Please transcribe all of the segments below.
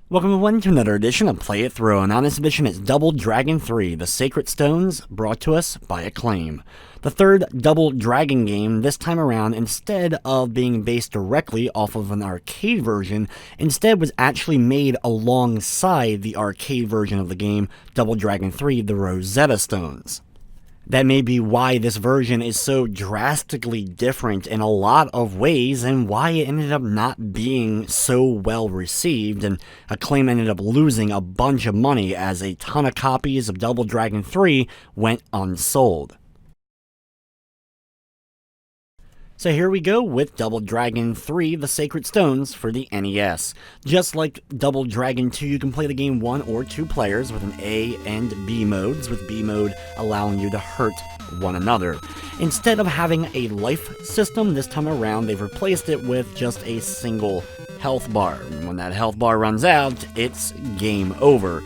Welcome everyone to another edition of Play It Through, and on this edition it's Double Dragon 3, The Sacred Stones, brought to us by Acclaim. The third Double Dragon game, this time around, instead of being based directly off of an arcade version, instead was actually made alongside the arcade version of the game, Double Dragon 3, The Rosetta Stones. That may be why this version is so drastically different in a lot of ways and why it ended up not being so well received, and Acclaim ended up losing a bunch of money as a ton of copies of Double Dragon 3 went unsold. So here we go with Double Dragon 3, The Sacred Stones for the NES. Just like Double Dragon 2, you can play the game 1 or 2 players with an A and B modes, with B mode allowing you to hurt one another. Instead of having a life system, this time around they've replaced it with just a single health bar. And when that health bar runs out, it's game over.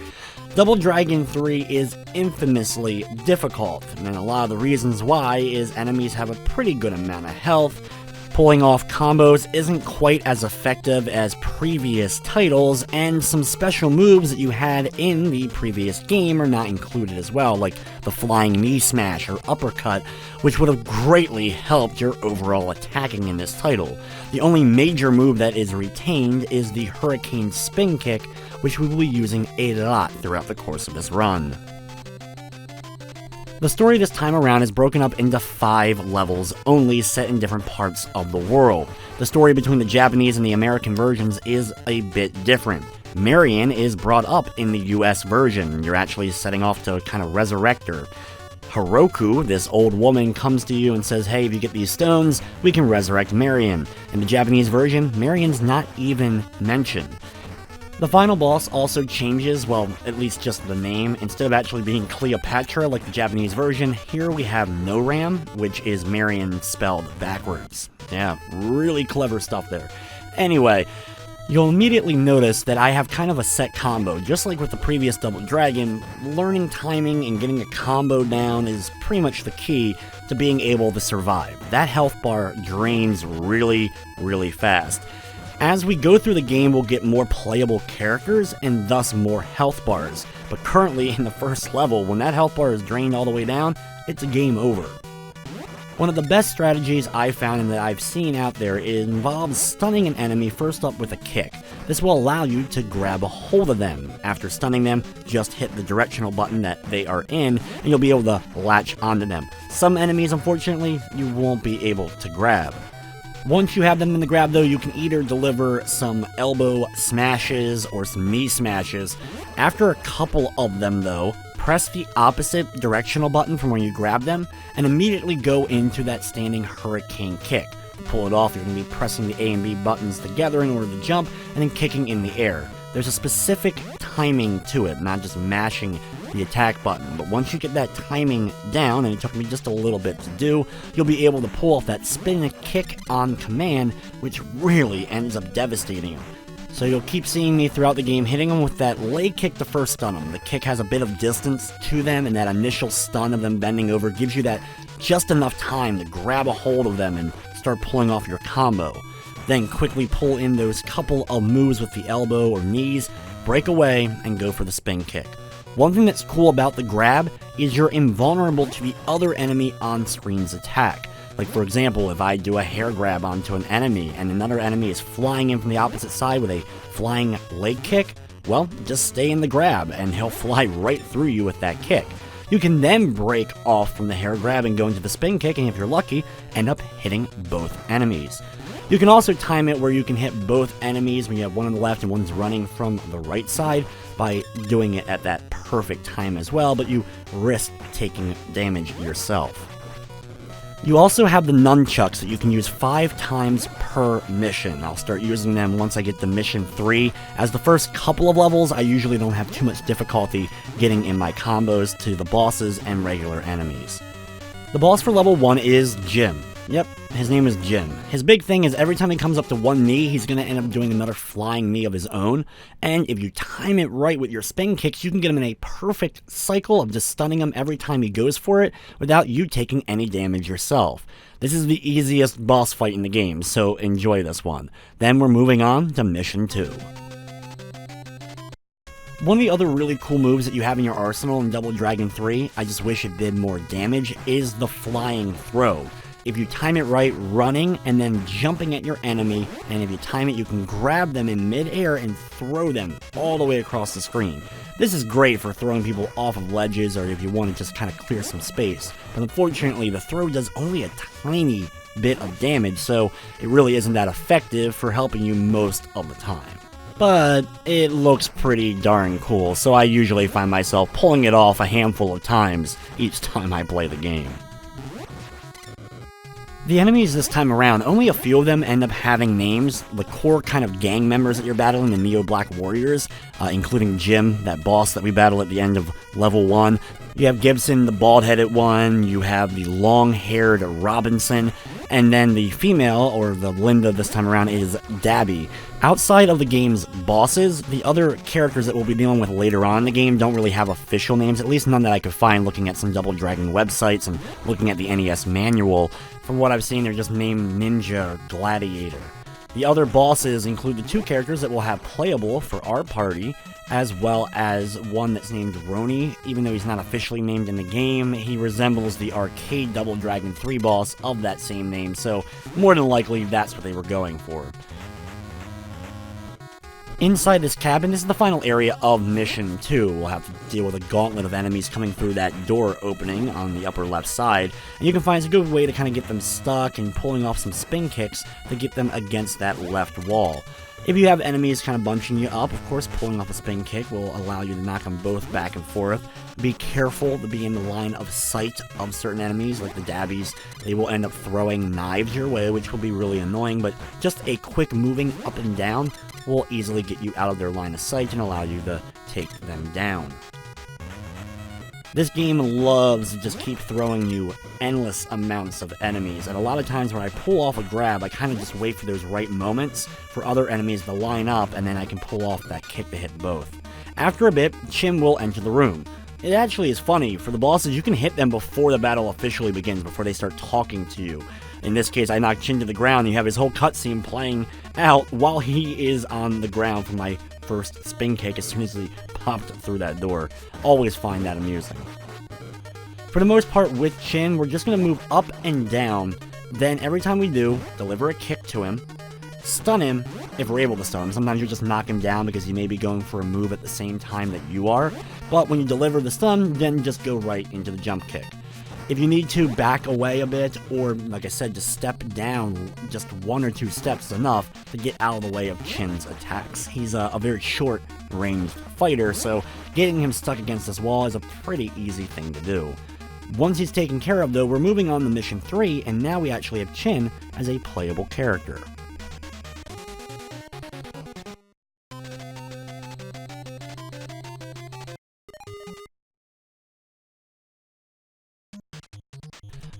Double Dragon 3 is infamously difficult, and a lot of the reasons why is enemies have a pretty good amount of health. Pulling off combos isn't quite as effective as previous titles, and some special moves that you had in the previous game are not included as well, like the flying knee smash or uppercut, which would have greatly helped your overall attacking in this title. The only major move that is retained is the hurricane spin kick, which we will be using a lot throughout the course of this run. The story this time around is broken up into 5 levels only, set in different parts of the world. The story between the Japanese and the American versions is a bit different. Marion is brought up in the US version. You're actually setting off to kind of resurrect her. Hiroku, this old woman, comes to you and says, hey, if you get these stones, we can resurrect Marion. In the Japanese version, Marion's not even mentioned. The final boss also changes, well, at least just the name. Instead of actually being Cleopatra like the Japanese version, here we have Noram, which is Marion spelled backwards. Yeah, really clever stuff there. Anyway, you'll immediately notice that I have kind of a set combo. Just like with the previous Double Dragon, learning timing and getting a combo down is pretty much the key to being able to survive. That health bar drains really, really fast. As we go through the game, we'll get more playable characters and thus more health bars. But currently, in the first level, when that health bar is drained all the way down, it's a game over. One of the best strategies I've found and that I've seen out there involves stunning an enemy first up with a kick. This will allow you to grab a hold of them. After stunning them, just hit the directional button that they are in, and you'll be able to latch onto them. Some enemies, unfortunately, you won't be able to grab. Once you have them in the grab, though, you can either deliver some elbow smashes or some knee smashes. After a couple of them, though, press the opposite directional button from where you grab them and immediately go into that standing hurricane kick. To pull it off, you're going to be pressing the A and B buttons together in order to jump and then kicking in the air. There's a specific timing to it, not just mashing the attack button, but once you get that timing down, and it took me just a little bit to do, you'll be able to pull off that spin and kick on command, which really ends up devastating them. So you'll keep seeing me throughout the game hitting them with that leg kick to first stun them. The kick has a bit of distance to them, and that initial stun of them bending over gives you that just enough time to grab a hold of them and start pulling off your combo. Then quickly pull in those couple of moves with the elbow or knees, break away, and go for the spin kick. One thing that's cool about the grab is you're invulnerable to the other enemy on screen's attack. Like for example, if I do a hair grab onto an enemy and another enemy is flying in from the opposite side with a flying leg kick, well, just stay in the grab and he'll fly right through you with that kick. You can then break off from the hair grab and go into the spin kick, and if you're lucky, end up hitting both enemies. You can also time it where you can hit both enemies when you have one on the left and one's running from the right side by doing it at that perfect time as well, but you risk taking damage yourself. You also have the Nunchucks that you can use 5 times per mission. I'll start using them once I get to mission 3. As the first couple of levels, I usually don't have too much difficulty getting in my combos to the bosses and regular enemies. The boss for level 1 is Jim. Yep, his name is Jim. His big thing is every time he comes up to one knee, he's going to end up doing another flying knee of his own. And if you time it right with your spin kicks, you can get him in a perfect cycle of just stunning him every time he goes for it without you taking any damage yourself. This is the easiest boss fight in the game, so enjoy this one. Then we're moving on to Mission 2. One of the other really cool moves that you have in your arsenal in Double Dragon 3, I just wish it did more damage, is the flying throw. If you time it right, running and then jumping at your enemy, and if you time it, you can grab them in mid-air and throw them all the way across the screen. This is great for throwing people off of ledges or if you want to just kind of clear some space, but unfortunately the throw does only a tiny bit of damage, so it really isn't that effective for helping you most of the time. But it looks pretty darn cool, so I usually find myself pulling it off a handful of times each time I play the game. The enemies this time around, only a few of them end up having names. The core kind of gang members that you're battling, the Neo-Black Warriors, including Jim, that boss that we battle at the end of level 1. You have Gibson, the bald-headed one, you have the long-haired Robinson, and then the female, or the Linda this time around, is Dabby. Outside of the game's bosses, the other characters that we'll be dealing with later on in the game don't really have official names, at least none that I could find looking at some Double Dragon websites and looking at the NES manual. From what I've seen, they're just named Ninja or Gladiator. The other bosses include the 2 characters that will have playable for our party, as well as one that's named Roni. Even though he's not officially named in the game, he resembles the arcade Double Dragon 3 boss of that same name, so more than likely that's what they were going for. Inside this cabin, this is the final area of Mission 2. We'll have to deal with a gauntlet of enemies coming through that door opening on the upper left side, and you can find it's a good way to kind of get them stuck and pulling off some spin kicks to get them against that left wall. If you have enemies kind of bunching you up, of course pulling off a spin kick will allow you to knock them both back and forth. Be careful to be in the line of sight of certain enemies, like the Dabbies. They will end up throwing knives your way, which will be really annoying, but just a quick moving up and down will easily get you out of their line of sight and allow you to take them down. This game loves to just keep throwing you endless amounts of enemies, and a lot of times when I pull off a grab, I kind of just wait for those right moments for other enemies to line up, and then I can pull off that kick to hit both. After a bit, Chin will enter the room. It actually is funny, for the bosses you can hit them before the battle officially begins, before they start talking to you. In this case, I knocked Chin to the ground, and you have his whole cutscene playing out while he is on the ground from my first spin kick as soon as he popped through that door. Always find that amusing. For the most part with Chin, we're just going to move up and down, then every time we do, deliver a kick to him, stun him if we're able to stun him. Sometimes you just knock him down because he may be going for a move at the same time that you are, but when you deliver the stun, then just go right into the jump kick. If you need to back away a bit, or like I said, just step down, just 1 or 2 steps is enough to get out of the way of Chin's attacks. He's a very short-ranged fighter, so getting him stuck against this wall is a pretty easy thing to do. Once he's taken care of though, we're moving on to Mission 3, and now we actually have Chin as a playable character.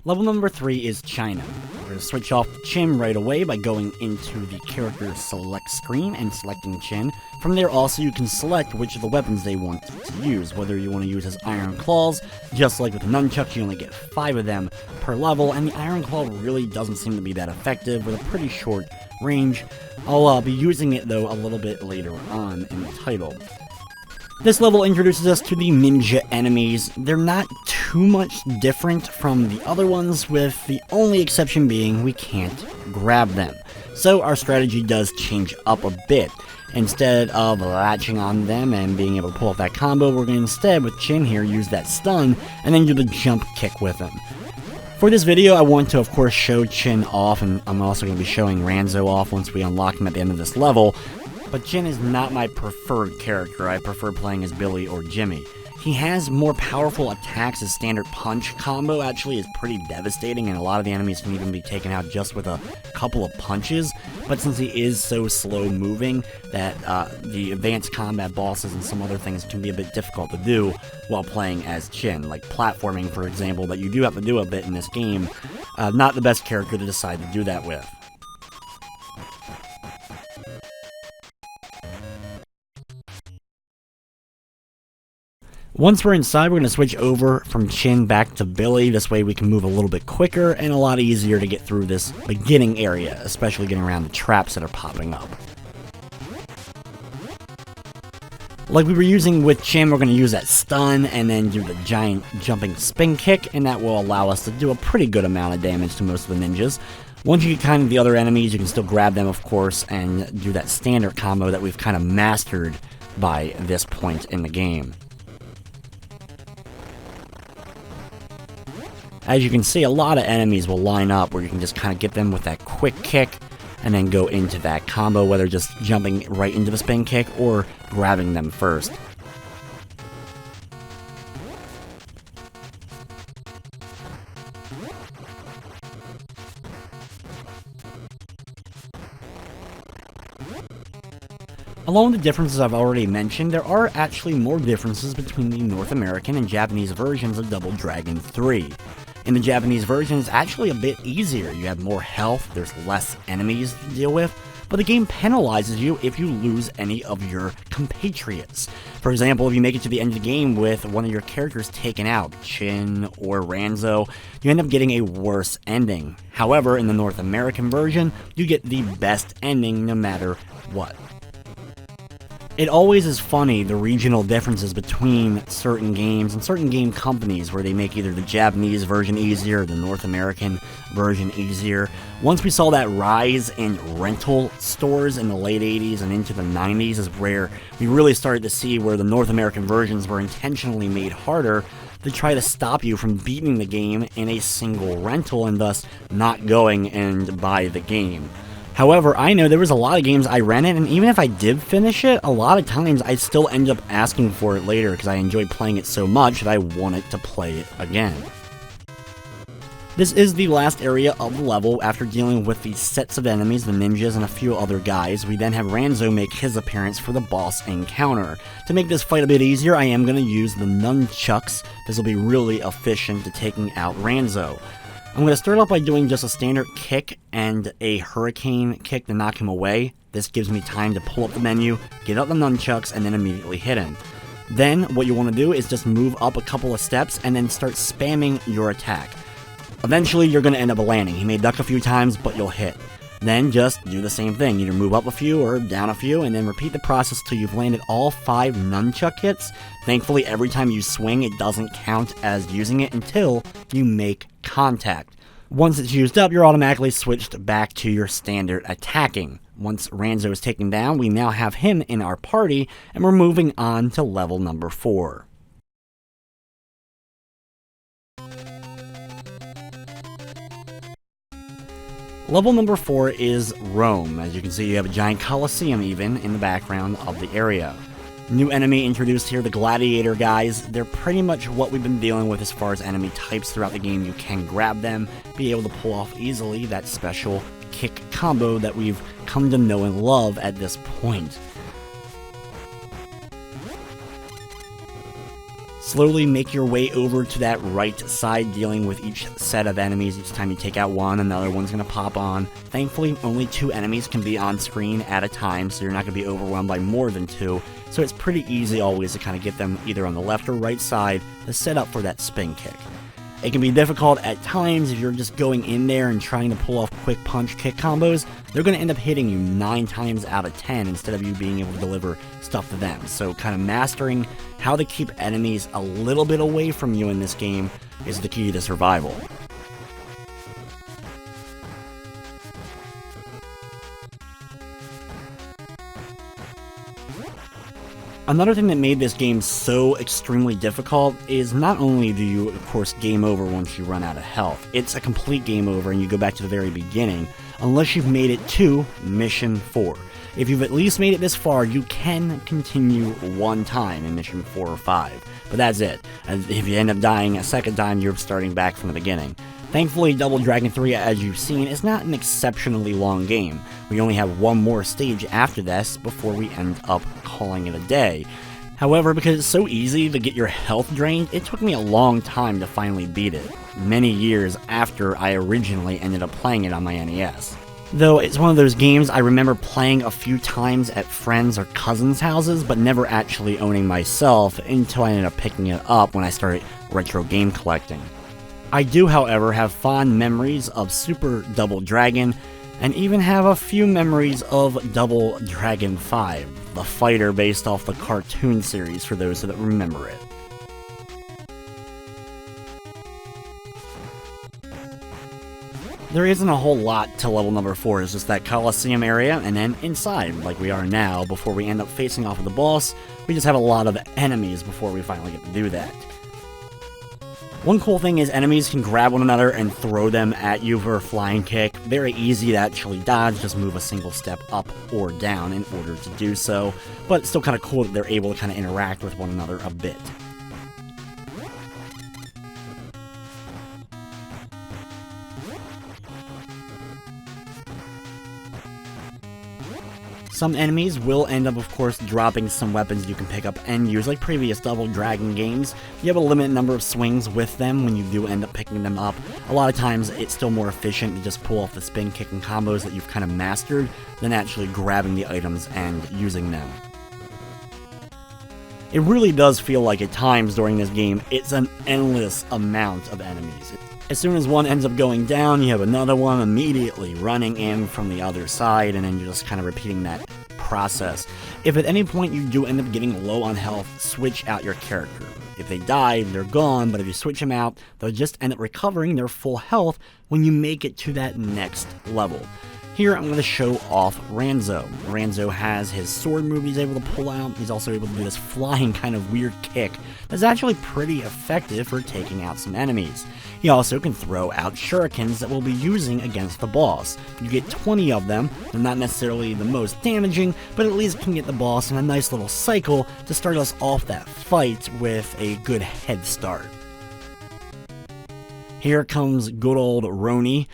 Level number 3 is China. We're going to switch off Chin right away by going into the character select screen and selecting Chin. From there also you can select which of the weapons they want to use, whether you want to use his iron claws. Just like with the Nunchucks, you only get 5 of them per level, and the iron claw really doesn't seem to be that effective with a pretty short range. I'll be using it though a little bit later on in the title. This level introduces us to the ninja enemies. They're not too much different from the other ones, with the only exception being we can't grab them. So our strategy does change up a bit. Instead of latching on them and being able to pull off that combo, we're going to instead, with Chin here, use that stun and then do the jump kick with him. For this video, I want to, of course, show Chin off, and I'm also going to be showing Renzo off once we unlock him at the end of this level. But Chin is not my preferred character. I prefer playing as Billy or Jimmy. He has more powerful attacks. His standard punch combo actually is pretty devastating, and a lot of the enemies can even be taken out just with a couple of punches. But since he is so slow moving, that the advanced combat bosses and some other things can be a bit difficult to do while playing as Chin. Like platforming, for example, that you do have to do a bit in this game. Not the best character to decide to do that with. Once we're inside, we're going to switch over from Chin back to Billy. This way we can move a little bit quicker and a lot easier to get through this beginning area, especially getting around the traps that are popping up. Like we were using with Chim, we're going to use that stun and then do the giant jumping spin kick, and that will allow us to do a pretty good amount of damage to most of the ninjas. Once you get kind of the other enemies, you can still grab them, of course, and do that standard combo that we've kind of mastered by this point in the game. As you can see, a lot of enemies will line up where you can just kind of get them with that quick kick and then go into that combo, whether just jumping right into the spin kick or grabbing them first. Along with the differences I've already mentioned, there are actually more differences between the North American and Japanese versions of Double Dragon 3. In the Japanese version, it's actually a bit easier. You have more health, there's less enemies to deal with, but the game penalizes you if you lose any of your compatriots. For example, if you make it to the end of the game with one of your characters taken out, Chin or Renzo, you end up getting a worse ending. However, in the North American version, you get the best ending no matter what. It always is funny, the regional differences between certain games and certain game companies where they make either the Japanese version easier or the North American version easier. Once we saw that rise in rental stores in the late 80s and into the 90s is where we really started to see where the North American versions were intentionally made harder to try to stop you from beating the game in a single rental and thus not going and buy the game. However, I know there was a lot of games I rented, and even if I did finish it, a lot of times I still end up asking for it later because I enjoyed playing it so much that I wanted to play it again. This is the last area of the level. After dealing with the sets of enemies, the ninjas, and a few other guys, we then have Renzo make his appearance for the boss encounter. To make this fight a bit easier, I am going to use the Nunchucks. This will be really efficient to taking out Renzo. I'm going to start off by doing just a standard kick and a hurricane kick to knock him away. This gives me time to pull up the menu, get out the nunchucks, and then immediately hit him. Then, what you want to do is just move up a couple of steps and then start spamming your attack. Eventually, you're going to end up landing. He may duck a few times, but you'll hit. Then, just do the same thing. Either move up a few or down a few, and then repeat the process till you've landed all 5 nunchuck hits. Thankfully, every time you swing, it doesn't count as using it until you make contact. Once it's used up, you're automatically switched back to your standard attacking. Once Renzo is taken down, we now have him in our party, and we're moving on to level number 4. Level number 4 is Rome. As you can see, you have a giant coliseum even in the background of the area. New enemy introduced here, the gladiator guys. They're pretty much what we've been dealing with as far as enemy types throughout the game. You can grab them, be able to pull off easily that special kick combo that we've come to know and love at this point. Slowly make your way over to that right side, dealing with each set of enemies. Each time you take out one, another one's going to pop on. Thankfully, only 2 enemies can be on screen at a time, so you're not going to be overwhelmed by more than 2. So it's pretty easy always to kind of get them either on the left or right side to set up for that spin kick. It can be difficult at times if you're just going in there and trying to pull off quick punch kick combos. They're going to end up hitting you 9 times out of 10 instead of you being able to deliver stuff to them. So kind of mastering how to keep enemies a little bit away from you in this game is the key to survival. Another thing that made this game so extremely difficult is not only do you, of course, game over once you run out of health, it's a complete game over and you go back to the very beginning, unless you've made it to Mission 4. If you've at least made it this far, you can continue one time in Mission 4 or 5, but that's it. And if you end up dying a second time, you're starting back from the beginning. Thankfully, Double Dragon 3, as you've seen, is not an exceptionally long game. We only have one more stage after this before we end up calling it a day. However, because it's so easy to get your health drained, it took me a long time to finally beat it. Many years after I originally ended up playing it on my NES. Though it's one of those games I remember playing a few times at friends' or cousins' houses, but never actually owning myself until I ended up picking it up when I started retro game collecting. I do, however, have fond memories of Super Double Dragon, and even have a few memories of Double Dragon 5. the fighter based off the cartoon series for those that remember it. There isn't a whole lot to level number 4, it's just that Coliseum area, and then inside, like we are now, before we end up facing off with the boss, we just have a lot of enemies before we finally get to do that. One cool thing is enemies can grab one another and throw them at you for a flying kick. Very easy to actually dodge, just move a single step up or down in order to do so, but it's still kind of cool that they're able to kind of interact with one another a bit. Some enemies will end up, of course, dropping some weapons you can pick up and use, like previous Double Dragon games. You have a limited number of swings with them when you do end up picking them up. A lot of times, it's still more efficient to just pull off the spin kick and combos that you've kind of mastered than actually grabbing the items and using them. It really does feel like at times during this game, it's an endless amount of enemies. As soon as one ends up going down, you have another one immediately running in from the other side, and then you're just kind of repeating that process. If at any point you do end up getting low on health, switch out your character. If they die, they're gone, but if you switch them out, they'll just end up recovering their full health when you make it to that next level. Here, I'm going to show off Renzo. Renzo has his sword move he's able to pull out. He's also able to do this flying kind of weird kick that's actually pretty effective for taking out some enemies. He also can throw out shurikens that we'll be using against the boss. You get 20 of them. They're not necessarily the most damaging, but at least can get the boss in a nice little cycle to start us off that fight with a good head start. Here comes good old Roni.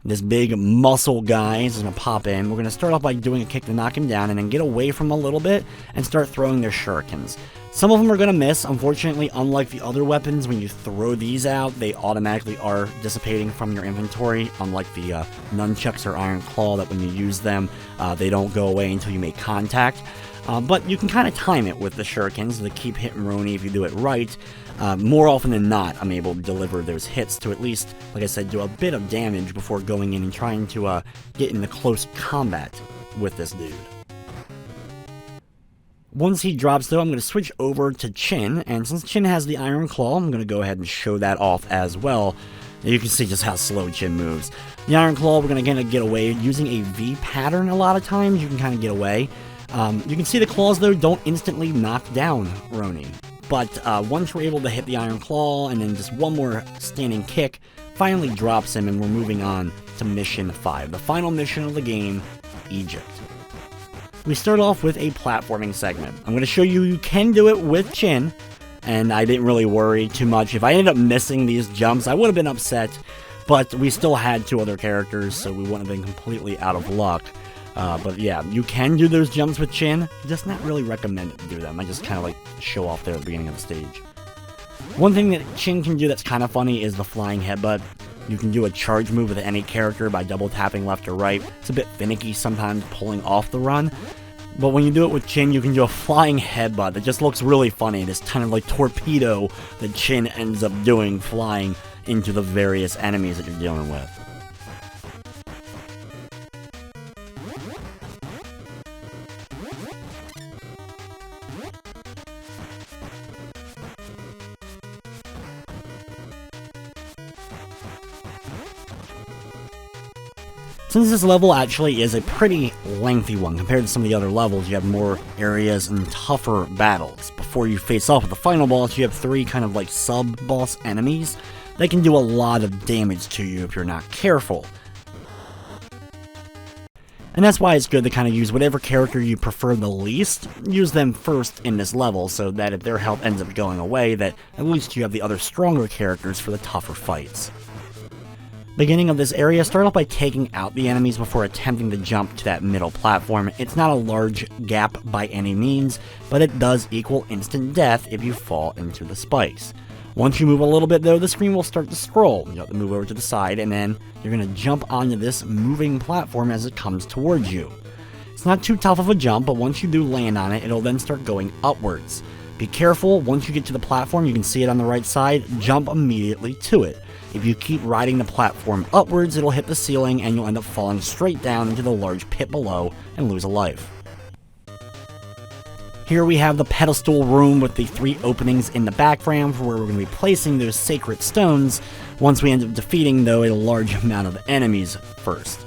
This big muscle guy is going to pop in. We're going to start off by doing a kick to knock him down and then get away from him a little bit and start throwing their shurikens. Some of them are going to miss. Unfortunately, unlike the other weapons, when you throw these out, they automatically are dissipating from your inventory, unlike the Nunchucks or Iron Claw that when you use them, they don't go away until you make contact. But you can kind of time it with the shurikens to keep hitting Roni if you do it right. More often than not, I'm able to deliver those hits to at least, like I said, do a bit of damage before going in and trying to get into close combat with this dude. Once he drops, though, I'm going to switch over to Chin, and since Chin has the Iron Claw, I'm going to go ahead and show that off as well. You can see just how slow Chin moves. The Iron Claw, we're going to get away using a V pattern a lot of times. You can kind of get away. You can see the claws, though, don't instantly knock down Roni. But once we're able to hit the Iron Claw and then just one more standing kick, finally drops him, and we're moving on to Mission 5, the final mission of the game, Egypt. We start off with a platforming segment. I'm going to show you can do it with Chin, and I didn't really worry too much. If I ended up missing these jumps, I would have been upset, but we still had 2 other characters, so we wouldn't have been completely out of luck. But yeah, you can do those jumps with Chin, just not really recommended to do them. I just kind of like show off there at the beginning of the stage. One thing that Chin can do that's kind of funny is the flying headbutt. You can do a charge move with any character by double tapping left or right. It's a bit finicky sometimes pulling off the run, but when you do it with Chin, you can do a flying headbutt that just looks really funny. This kind of like torpedo that Chin ends up doing, flying into the various enemies that you're dealing with. Since this level actually is a pretty lengthy one compared to some of the other levels, you have more areas and tougher battles. Before you face off with the final boss, you have 3 kind of like sub-boss enemies that can do a lot of damage to you if you're not careful. And that's why it's good to kind of use whatever character you prefer the least, use them first in this level so that if their health ends up going away, that at least you have the other stronger characters for the tougher fights. Beginning of this area, start off by taking out the enemies before attempting to jump to that middle platform. It's not a large gap by any means, but it does equal instant death if you fall into the spikes. Once you move a little bit though, the screen will start to scroll. You have to move over to the side, and then you're going to jump onto this moving platform as it comes towards you. It's not too tough of a jump, but once you do land on it, it'll then start going upwards. Be careful, once you get to the platform, you can see it on the right side, jump immediately to it. If you keep riding the platform upwards, it'll hit the ceiling and you'll end up falling straight down into the large pit below and lose a life. Here we have the pedestal room with the 3 openings in the background where we're going to be placing those sacred stones once we end up defeating, though, a large amount of enemies first.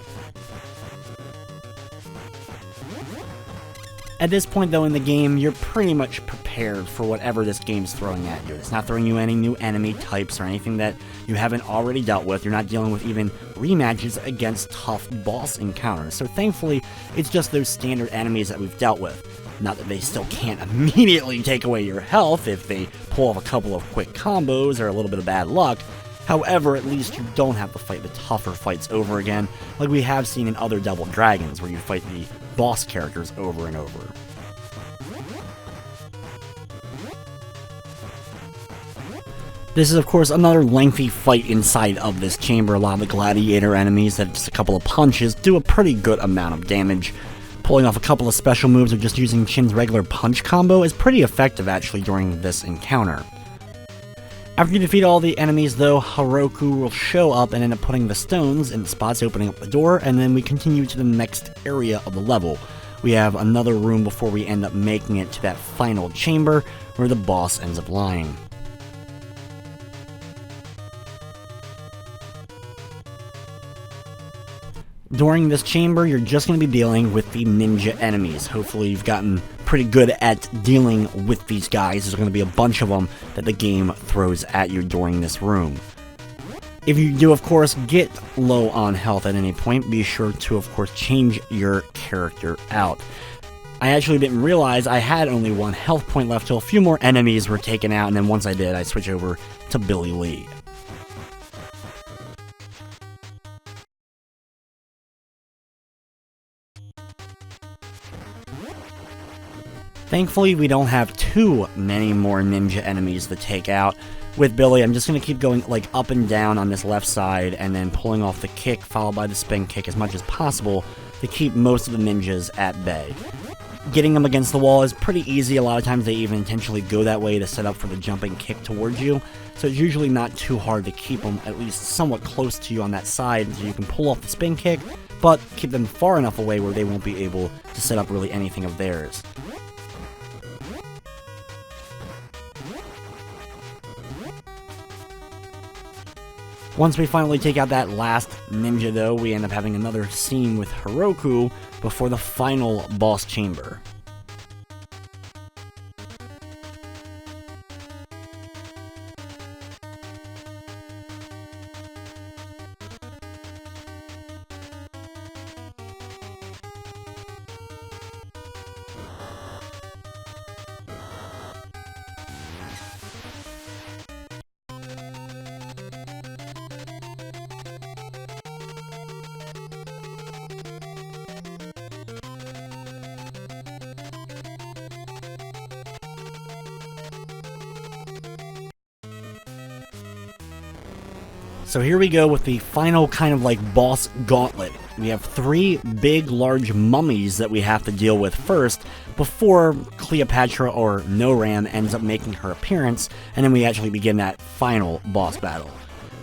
At this point, though, in the game, you're pretty much prepared for whatever this game's throwing at you. It's not throwing you any new enemy types or anything that you haven't already dealt with. You're not dealing with even rematches against tough boss encounters. So thankfully, it's just those standard enemies that we've dealt with. Not that they still can't immediately take away your health if they pull off a couple of quick combos or a little bit of bad luck. However, at least you don't have to fight the tougher fights over again, like we have seen in other Double Dragons, where you fight the boss characters over and over. This is, of course, another lengthy fight inside of this chamber. A lot of the gladiator enemies that just a couple of punches do a pretty good amount of damage. Pulling off a couple of special moves or just using Shin's regular punch combo is pretty effective, actually, during this encounter. After you defeat all the enemies, though, Heroku will show up and end up putting the stones in the spots, opening up the door, and then we continue to the next area of the level. We have another room before we end up making it to that final chamber where the boss ends up lying. During this chamber, you're just going to be dealing with the ninja enemies. Hopefully you've gotten pretty good at dealing with these guys. There's going to be a bunch of them that the game throws at you during this room. If you do, of course, get low on health at any point, be sure to, of course, change your character out. I actually didn't realize I had only 1 health point left till a few more enemies were taken out, and then once I did, I switched over to Billy Lee. Thankfully, we don't have too many more ninja enemies to take out. With Billy, I'm just going to keep going like up and down on this left side and then pulling off the kick followed by the spin kick as much as possible to keep most of the ninjas at bay. Getting them against the wall is pretty easy. A lot of times they even intentionally go that way to set up for the jumping kick towards you, so it's usually not too hard to keep them at least somewhat close to you on that side so you can pull off the spin kick, but keep them far enough away where they won't be able to set up really anything of theirs. Once we finally take out that last ninja, though, we end up having another scene with Heroku before the final boss chamber. So here we go with the final kind of like boss gauntlet. We have 3 big, large mummies that we have to deal with first before Cleopatra or Noram ends up making her appearance, and then we actually begin that final boss battle.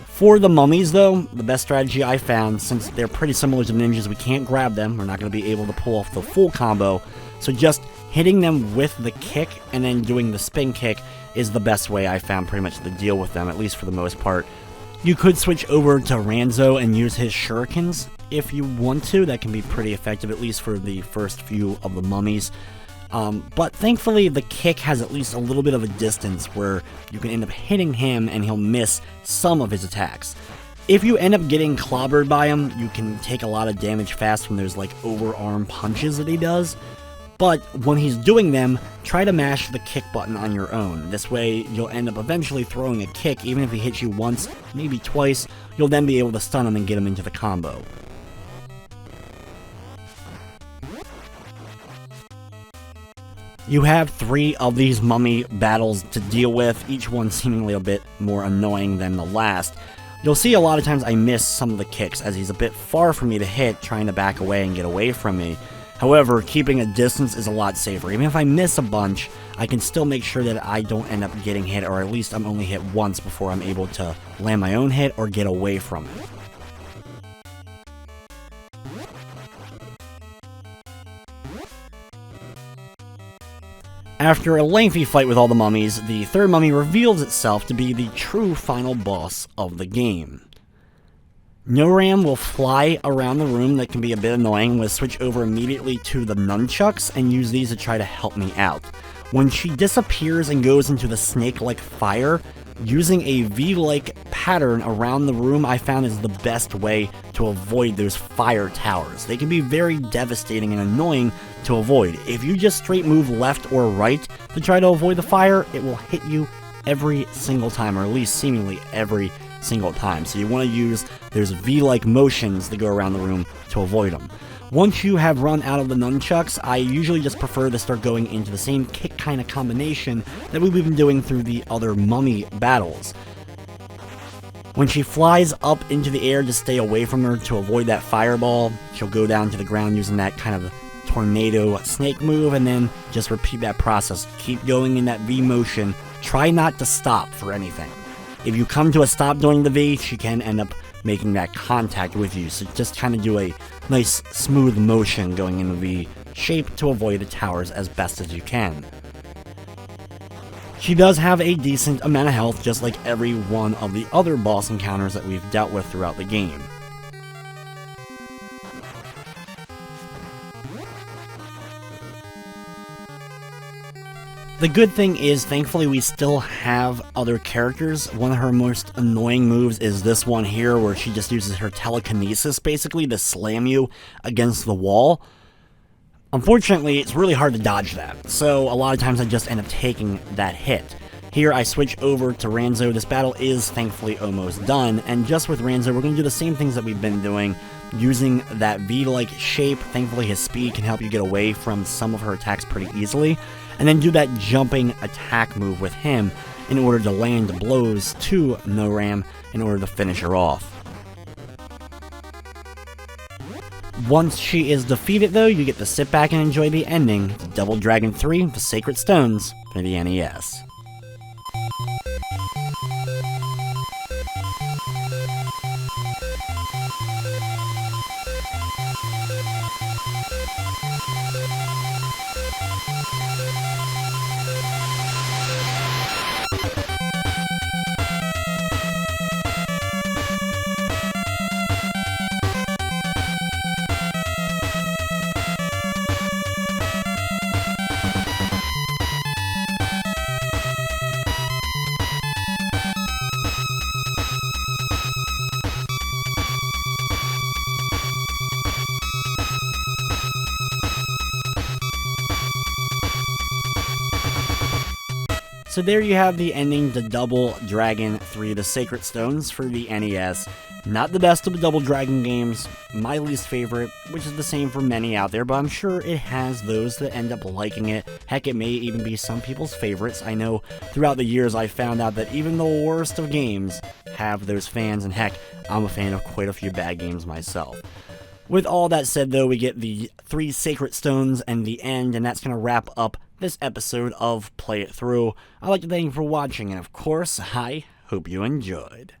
For the mummies, though, the best strategy I found, since they're pretty similar to ninjas, we can't grab them, we're not going to be able to pull off the full combo, so just hitting them with the kick and then doing the spin kick is the best way I found pretty much to deal with them, at least for the most part. You could switch over to Renzo and use his shurikens if you want to. That can be pretty effective, at least for the first few of the mummies. But thankfully, the kick has at least a little bit of a distance where you can end up hitting him and he'll miss some of his attacks. If you end up getting clobbered by him, you can take a lot of damage fast from those like overarm punches that he does. But when he's doing them, try to mash the kick button on your own. This way, you'll end up eventually throwing a kick. Even if he hits you once, maybe twice, you'll then be able to stun him and get him into the combo. You have 3 of these mummy battles to deal with, each one seemingly a bit more annoying than the last. You'll see a lot of times I miss some of the kicks, as he's a bit far for me to hit, trying to back away and get away from me. However, keeping a distance is a lot safer. Even if I miss a bunch, I can still make sure that I don't end up getting hit, or at least I'm only hit once before I'm able to land my own hit or get away from it. After a lengthy fight with all the mummies, the third mummy reveals itself to be the true final boss of the game. Noram will fly around the room. That can be a bit annoying. We'll switch over immediately to the Nunchucks and use these to try to help me out. When she disappears and goes into the snake-like fire, using a V-like pattern around the room I found is the best way to avoid those fire towers. They can be very devastating and annoying to avoid. If you just straight move left or right to try to avoid the fire, it will hit you every single time, or at least seemingly every single time. So you want to use those V-like motions that go around the room to avoid them. Once you have run out of the Nunchucks, I usually just prefer to start going into the same kick kind of combination that we've been doing through the other mummy battles. When she flies up into the air, just stay away from her to avoid that fireball. She'll go down to the ground using that kind of tornado snake move, and then just repeat that process. Keep going in that V motion. Try not to stop for anything. If you come to a stop doing the V, she can end up making that contact with you, so just kind of do a nice smooth motion going in the V shape to avoid the towers as best as you can. She does have a decent amount of health, just like every one of the other boss encounters that we've dealt with throughout the game. The good thing is, thankfully, we still have other characters. One of her most annoying moves is this one here, where she just uses her telekinesis, basically, to slam you against the wall. Unfortunately, it's really hard to dodge that, so a lot of times I just end up taking that hit. Here, I switch over to Renzo. This battle is, thankfully, almost done, and just with Renzo, we're going to do the same things that we've been doing, using that V-like shape. Thankfully, his speed can help you get away from some of her attacks pretty easily, and then do that jumping attack move with him in order to land blows to Noram in order to finish her off. Once she is defeated, though, you get to sit back and enjoy the ending, Double Dragon 3, The Sacred Stones, for the NES. So there you have the ending to Double Dragon 3, The Sacred Stones for the NES. Not the best of the Double Dragon games, my least favorite, which is the same for many out there, but I'm sure it has those that end up liking it. Heck, it may even be some people's favorites. I know throughout the years I found out that even the worst of games have those fans, and heck, I'm a fan of quite a few bad games myself. With all that said, though, we get the 3 Sacred Stones and the end, and that's going to wrap up this episode of Play It Through. I'd like to thank you for watching, and of course, I hope you enjoyed.